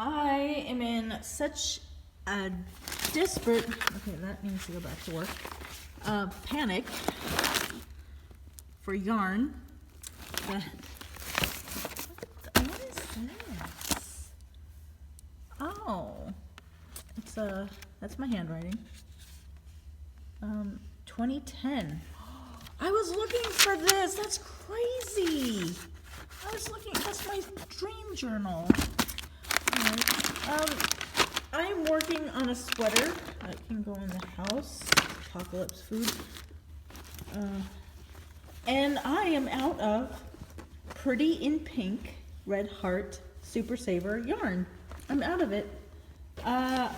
I am in such a desperate, okay, that needs to go back to work, panic for yarn that, what is this? Oh, it's that's my handwriting. 2010. I was looking for this. That's crazy. I was looking. That's my dream journal. Alright. I'm working on a sweater that can go in the house. Apocalypse food. And I am out of Pretty in Pink Red Heart Super Saver yarn. I'm out of it. I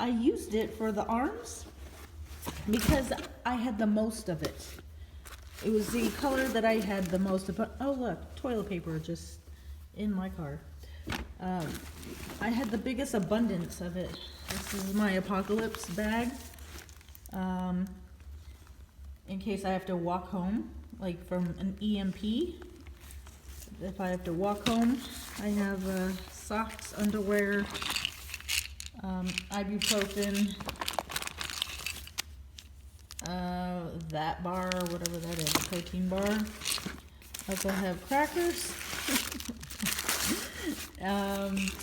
used it for the arms because I had the most of it. It was the color that I had the most of. Oh look, toilet paper just in my car. I had the biggest abundance of it. This is my Apocalypse bag. In case I have to walk home, like from an EMP. If I have to walk home, I have socks, underwear, ibuprofen, that bar, or whatever that is, a protein bar. I also have crackers,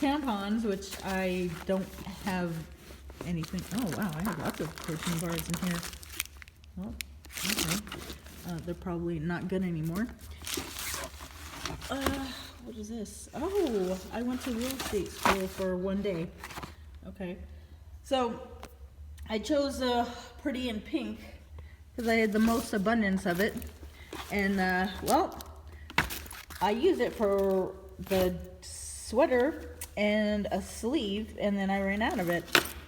tampons, which I don't have anything. Oh wow, I have lots of protein bars in here. Oh, okay. They're probably not good anymore. What is this? Oh, I went to real estate school for one day. Okay. So, I chose Pretty in Pink because I had the most abundance of it. And, well, I use it for the sweater and a sleeve, and then I ran out of it.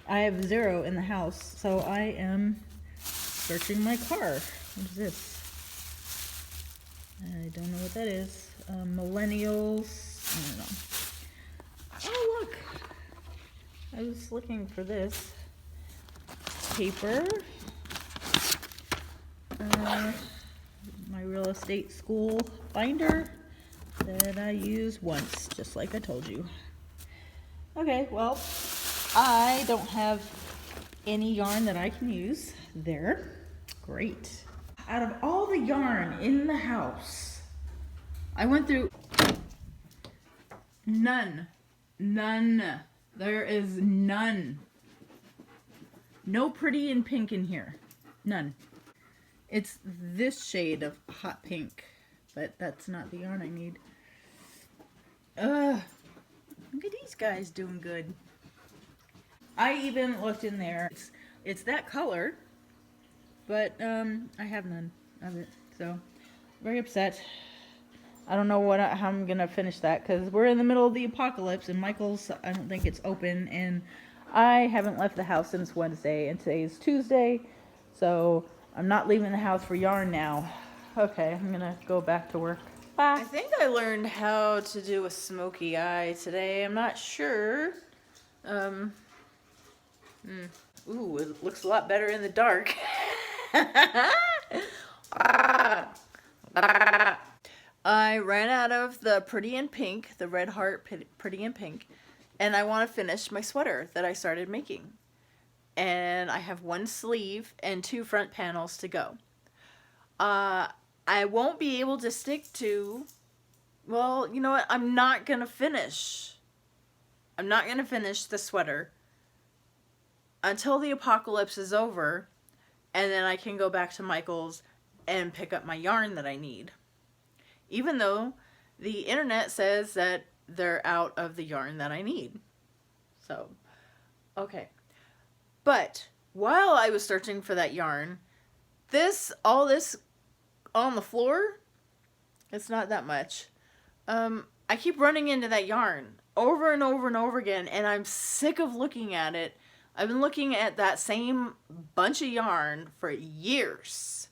I have 0 in the house, so I am searching my car. What is this? I don't know what that is. Millennials. I don't know. Oh, look. I was looking for this. Paper. My real estate school binder that I used once, just like I told you. Okay, well, I don't have any yarn that I can use there. Great. Out of all the yarn in the house, I went through none. There is none. No Pretty in Pink in here. None. It's this shade of hot pink, but that's not the yarn I need. Look at these guys doing good. I even looked in there. It's that color, but I have none of it, so very upset. I don't know how I'm gonna finish that because we're in the middle of the apocalypse and Michael's, I don't think it's open, and I haven't left the house since Wednesday, and today is Tuesday, so I'm not leaving the house for yarn now. Okay, I'm gonna go back to work. Bye. I think I learned how to do a smoky eye today. I'm not sure. Ooh, it looks a lot better in the dark. I ran out of the Pretty in Pink, the Red Heart Pretty in Pink, and I want to finish my sweater that I started making. And I have 1 sleeve and 2 front panels to go. I won't be able to stick to, well, you know what, I'm not going to finish the sweater until the apocalypse is over, and then I can go back to Michael's and pick up my yarn that I need. Even though the internet says that they're out of the yarn that I need. So, okay. But while I was searching for that yarn, all this on the floor, it's not that much. I keep running into that yarn over and over and over again, and I'm sick of looking at it. I've been looking at that same bunch of yarn for years.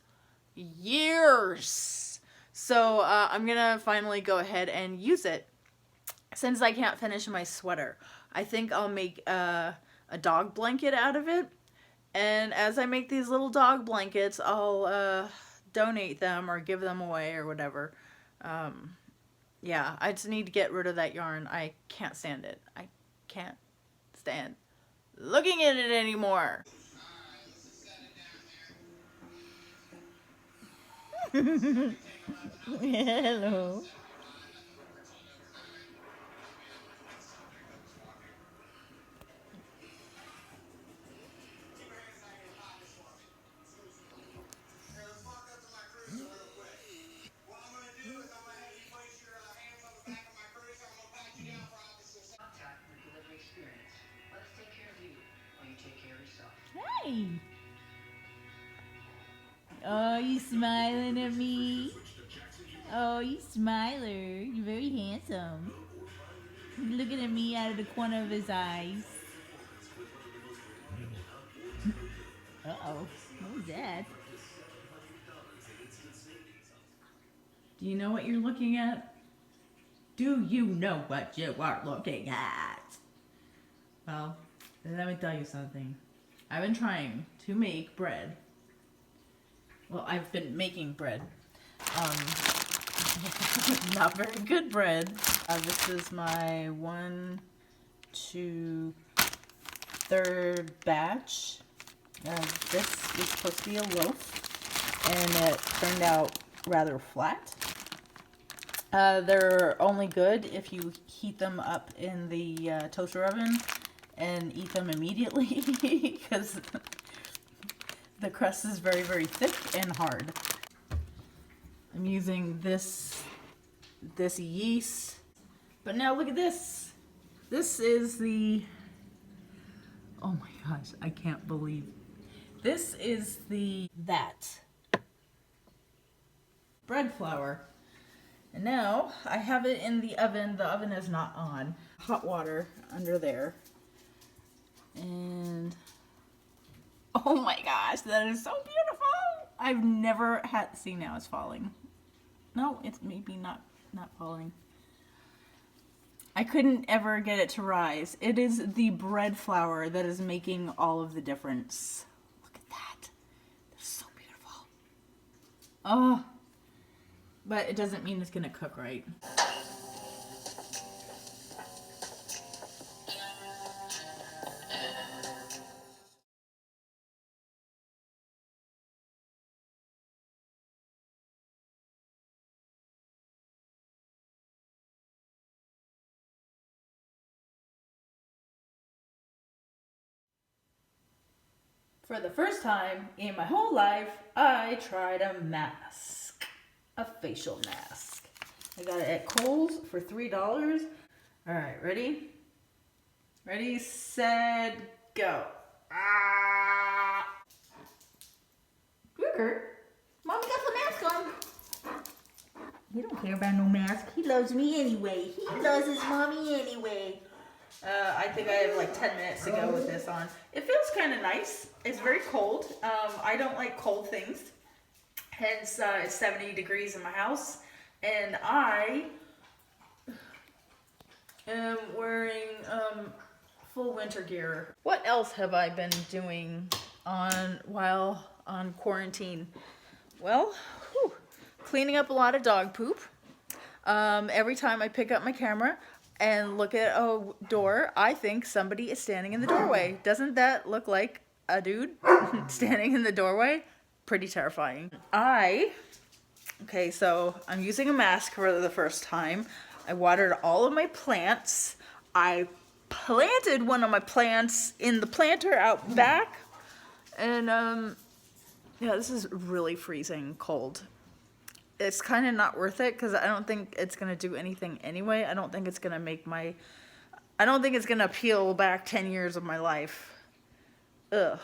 So I'm gonna finally go ahead and use it since I can't finish my sweater. I think I'll make a dog blanket out of it, and as I make these little dog blankets, I'll donate them or give them away or whatever. Yeah, I just need to get rid of that yarn. I can't stand it. I can't stand looking at it anymore. Hello. Hey. Oh, you smiling at me? Oh, you smiler. You're very handsome. He's looking at me out of the corner of his eyes. Uh-oh. What was that? Do you know what you're looking at? Do you know what you are looking at? Well, let me tell you something. I've been trying to make bread. Well, I've been making bread. Not very good bread. This is my 1, 2, 3rd batch. This is supposed to be a loaf, and it turned out rather flat. They're only good if you heat them up in the toaster oven and eat them immediately because the crust is very, very thick and hard. I'm using this yeast. But now look at this. This is the, oh my gosh, I can't believe. This is that bread flour. And now I have it in the oven. The oven is not on. Hot water under there. And oh my gosh, that is so beautiful. I've never had, see, now it's falling. No, it's maybe not falling. I couldn't ever get it to rise. It is the bread flour that is making all of the difference. Look at that. That's so beautiful. Oh, but it doesn't mean it's gonna cook right. For the first time in my whole life, I tried a mask. A facial mask. I got it at Kohl's for $3. Alright, ready? Ready, set, go. Ah! Ruger, Mommy got the mask on. He don't care about no mask. He loves me anyway. He loves his mommy anyway. I think I have like 10 minutes to go with this on. It feels kind of nice. It's very cold. I don't like cold things. Hence, it's 70 degrees in my house. And I am wearing full winter gear. What else have I been doing while on quarantine? Well, cleaning up a lot of dog poop. Every time I pick up my camera and look at a door, I think somebody is standing in the doorway. Doesn't that look like a dude standing in the doorway? Pretty terrifying. Okay, so I'm using a mask for the first time. I watered all of my plants. I planted one of my plants in the planter out back. And yeah, this is really freezing cold. It's kind of not worth it because I don't think it's going to do anything anyway. I don't think it's going to peel back 10 years of my life. Ugh.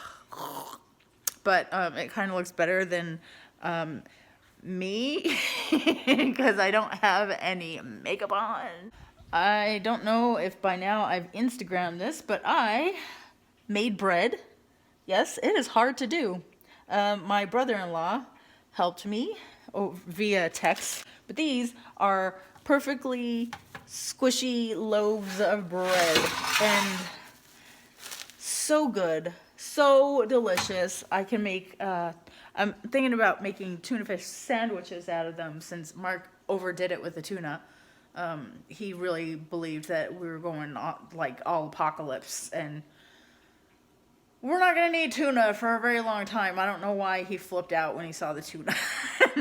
But it kind of looks better than me because I don't have any makeup on. I don't know if by now I've Instagrammed this, but I made bread. Yes, it is hard to do. My brother-in-law helped me via text, but these are perfectly squishy loaves of bread and so good, so delicious. I can make, I'm thinking about making tuna fish sandwiches out of them since Mark overdid it with the tuna. He really believed that we were going like all apocalypse, and we're not gonna need tuna for a very long time. I don't know why he flipped out when he saw the tuna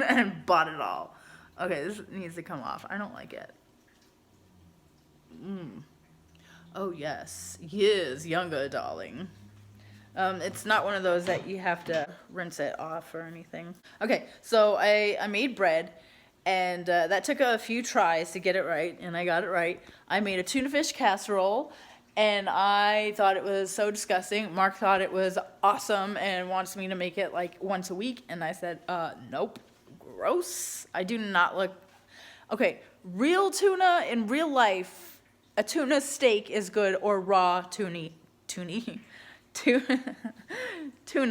and bought it all. Okay, this needs to come off. I don't like it. Oh yes, younger darling. It's not one of those that you have to rinse it off or anything. Okay, so I made bread, and that took a few tries to get it right, and I got it right. I made a tuna fish casserole, and I thought it was so disgusting. Mark thought it was awesome and wants me to make it like once a week, and I said, nope, gross. I do not look... Okay, real tuna in real life, a tuna steak is good, or raw tuna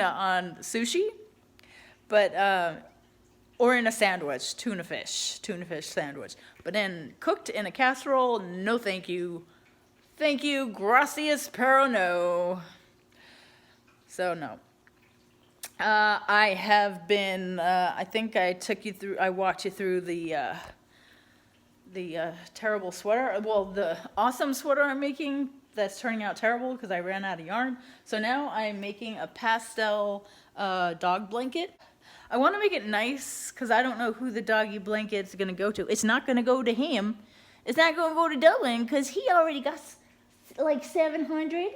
on sushi, but or in a sandwich, tuna fish sandwich. But then cooked in a casserole, no thank you. Thank you, gracias, pero no. So no. I have been, I think I walked you through the terrible sweater, well, the awesome sweater I'm making that's turning out terrible because I ran out of yarn. So now I'm making a pastel dog blanket. I want to make it nice because I don't know who the doggy blanket's going to go to. It's not going to go to him. It's not going to go to Dylan because he already got like 700.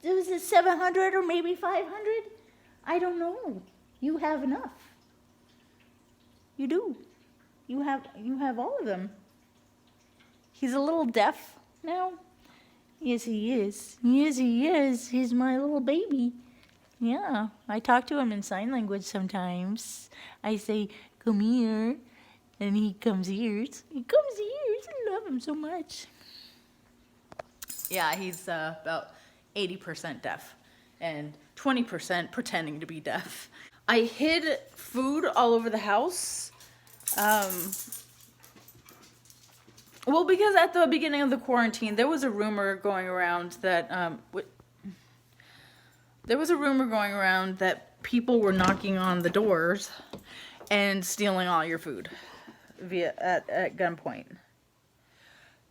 Was it 700 or maybe 500? I don't know. You have enough. You do. You have all of them. He's a little deaf now. Yes, he is. Yes, he is. He's my little baby. Yeah, I talk to him in sign language sometimes. I say, come here, and he comes here. He comes here. I love him so much. Yeah, he's about 80% deaf and 20% pretending to be deaf. I hid food all over the house. Well, because at the beginning of the quarantine, there was a rumor going around that people were knocking on the doors and stealing all your food at gunpoint.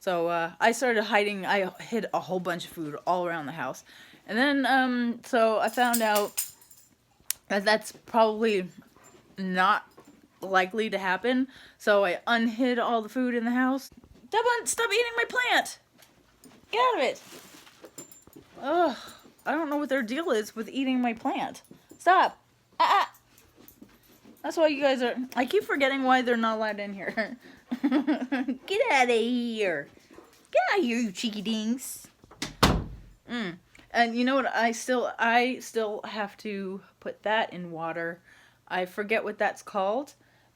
So I started hiding. I hid a whole bunch of food all around the house, and then so I found out that that's probably not likely to happen. So I unhid all the food in the house. Devon, stop eating my plant! Get out of it! Ugh, I don't know what their deal is with eating my plant. Stop! That's why you guys are... I keep forgetting why they're not allowed in here. Get out of here! Get out of here, you cheeky dings! And you know what? I still have to put that in water. I forget what that's called,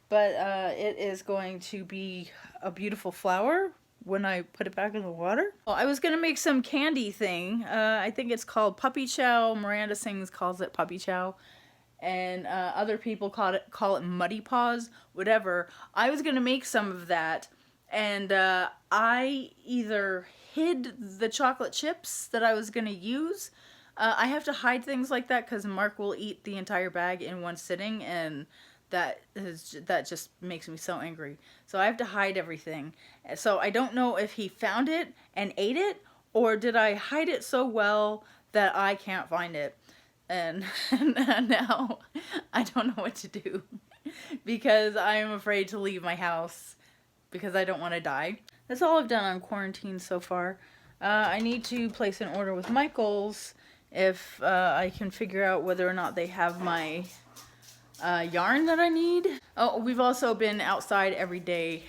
but it is going to be a beautiful flower when I put it back in the water. Well, I was gonna make some candy thing. I think it's called puppy chow. Miranda Sings calls it puppy chow, and other people call it muddy paws. Whatever. I was gonna make some of that, and I either hid the chocolate chips that I was gonna use. I have to hide things like that because Mark will eat the entire bag in one sitting, and that just makes me so angry. So I have to hide everything. So I don't know if he found it and ate it, or did I hide it so well that I can't find it. And now I don't know what to do because I am afraid to leave my house because I don't want to die. That's all I've done on quarantine so far. I need to place an order with Michaels if I can figure out whether or not they have my yarn that I need. Oh, we've also been outside every day.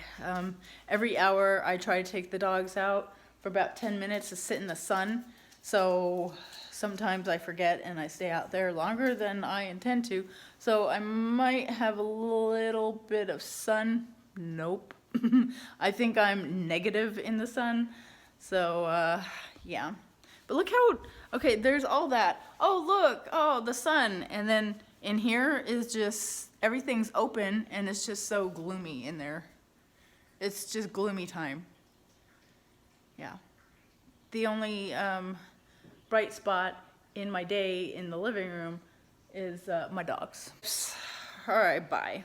Every hour I try to take the dogs out for about 10 minutes to sit in the sun. So sometimes I forget and I stay out there longer than I intend to. So I might have a little bit of sun. Nope. I think I'm negative in the sun. So yeah. But look how, okay, there's all that. Oh, look, oh, the sun. And then in here is just, everything's open and it's just so gloomy in there. It's just gloomy time. Yeah. The only bright spot in my day in the living room is my dogs. All right, bye.